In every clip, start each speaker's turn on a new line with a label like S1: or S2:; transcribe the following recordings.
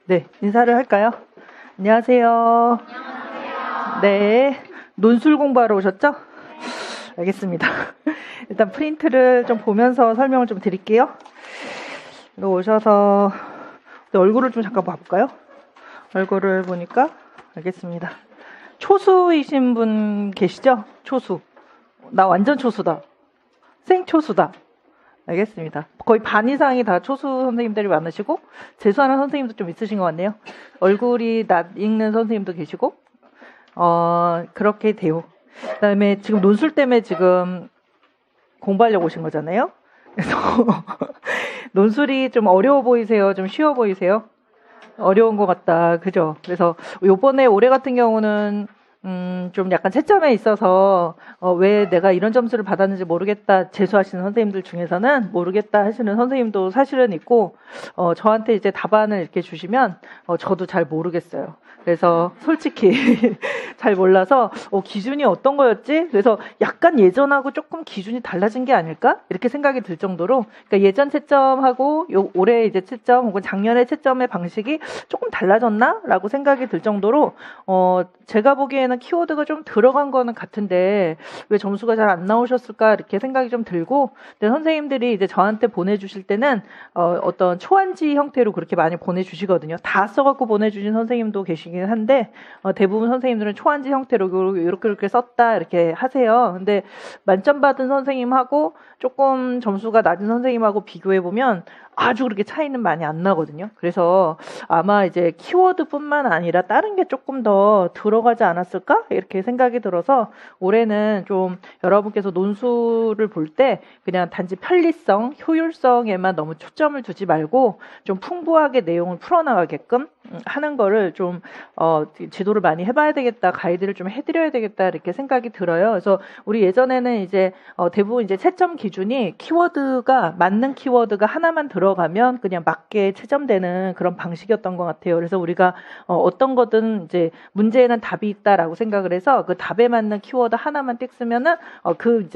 S1: 네, 인사를 할까요? 안녕하세요. 네, 논술 공부하러 오셨죠? 알겠습니다. 일단 프린트를 좀 보면서 설명을 좀 드릴게요. 이거 오셔서 얼굴을 좀 잠깐 봐볼까요? 얼굴을 보니까 알겠습니다. 초수이신 분 계시죠? 초수. 나 완전 초수다. 생초수다. 알겠습니다. 거의 반 이상이 다 초수 선생님들이 많으시고 재수하는 선생님도 좀 있으신 것 같네요. 얼굴이 낯 익는 선생님도 계시고 그렇게 돼요. 그다음에 지금 논술 때문에 지금 공부하려고 오신 거잖아요. 그래서 논술이 좀 어려워 보이세요? 좀 쉬워 보이세요? 어려운 것 같다. 그죠? 그래서 요번에 올해 같은 경우는 좀 약간 채점에 있어서 왜 내가 이런 점수를 받았는지 모르겠다 재수하시는 선생님들 중에서는 모르겠다 하시는 선생님도 사실은 있고 저한테 이제 답안을 이렇게 주시면 저도 잘 모르겠어요. 그래서 솔직히 잘 몰라서 기준이 어떤 거였지? 그래서 약간 예전하고 조금 기준이 달라진 게 아닐까? 이렇게 생각이 들 정도로 그러니까 예전 채점하고 올해 이제 채점 혹은 작년에 채점의 방식이 조금 달라졌나? 라고 생각이 들 정도로 제가 보기에는 키워드가 좀 들어간 거는 같은데 왜 점수가 잘 안 나오셨을까? 이렇게 생각이 좀 들고 근데 선생님들이 이제 저한테 보내주실 때는 어떤 초안지 형태로 그렇게 많이 보내주시거든요. 다 써갖고 보내주신 선생님도 계시긴 한데 대부분 선생님들은 초안지 형태로 이렇게 썼다 이렇게 하세요. 근데 만점 받은 선생님하고 조금 점수가 낮은 선생님하고 비교해보면 아주 그렇게 차이는 많이 안 나거든요. 그래서 아마 이제 키워드뿐만 아니라 다른 게 조금 더 들어가지 않았을까? 이렇게 생각이 들어서 올해는 좀 여러분께서 논술을 볼 때 그냥 단지 편리성, 효율성에만 너무 초점을 두지 말고 좀 풍부하게 내용을 풀어나가게끔 하는 거를 좀 지도를 많이 해봐야 되겠다, 가이드를 좀 해드려야 되겠다 이렇게 생각이 들어요. 그래서 우리 예전에는 이제 대부분 이제 채점 기준이 키워드가 맞는 키워드가 하나만 들어가면 그냥 맞게 채점되는 그런 방식이었던 것 같아요. 그래서 우리가 어떤 거든 이제 문제에는 답이 있다라고 생각을 해서 그 답에 맞는 키워드 하나만 띡 쓰면은 그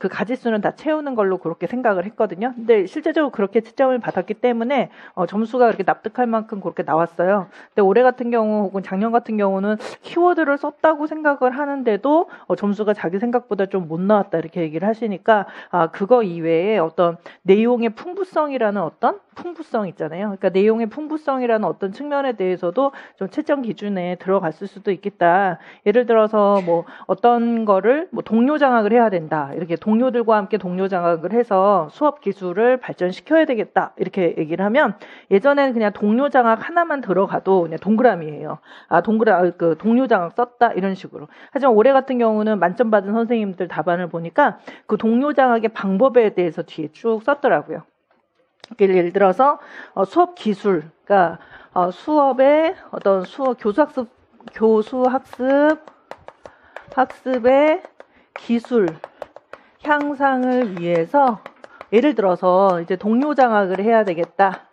S1: 가지수는 다 채우는 걸로 그렇게 생각을 했거든요. 근데 실제적으로 그렇게 채점을 받았기 때문에 점수가 그렇게 납득할 만큼 그렇게 나왔어요. 근데 올해 같은 경우 혹은 작년 같은 경우는 키워드를 썼다고 생각을 하는데도 점수가 자기 생각보다 좀 못 나왔다 이렇게 얘기를 하시니까 그거 이외에 어떤 내용의 풍부성이라는 어떤 풍부성 있잖아요. 그러니까 내용의 풍부성이라는 어떤 측면에 대해서도 좀 채점 기준에 들어갔을 수도 있겠다. 예를 들어서 뭐 어떤 거를 뭐 동료 장학을 해야 된다. 이렇게 동료들과 함께 동료 장학을 해서 수업 기술을 발전시켜야 되겠다. 이렇게 얘기를 하면 예전에는 그냥 동료 장학 하나만 들어가도 그냥 동그라미예요. 그 동료 장학 썼다 이런 식으로. 하지만 올해 같은 경우는 만점 받은 선생님들 답안을 보니까 그 동료 장학의 방법에 대해서 뒤에 쭉 썼더라고요. 예를 들어서 수업 기술, 그러니까 수업의 어떤 교수학습의 기술 향상을 위해서 예를 들어서 이제 동료 장학을 해야 되겠다.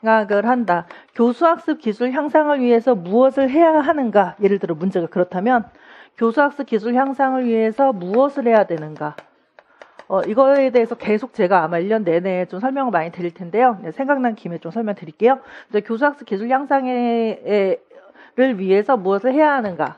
S1: 생각을 한다. 교수학습 기술 향상을 위해서 무엇을 해야 하는가? 예를 들어 문제가 그렇다면 교수학습 기술 향상을 위해서 무엇을 해야 되는가? 이거에 대해서 계속 제가 아마 1년 내내 좀 설명을 많이 드릴 텐데요. 생각난 김에 좀 설명드릴게요. 교수학습 기술 향상을 위해서 무엇을 해야 하는가?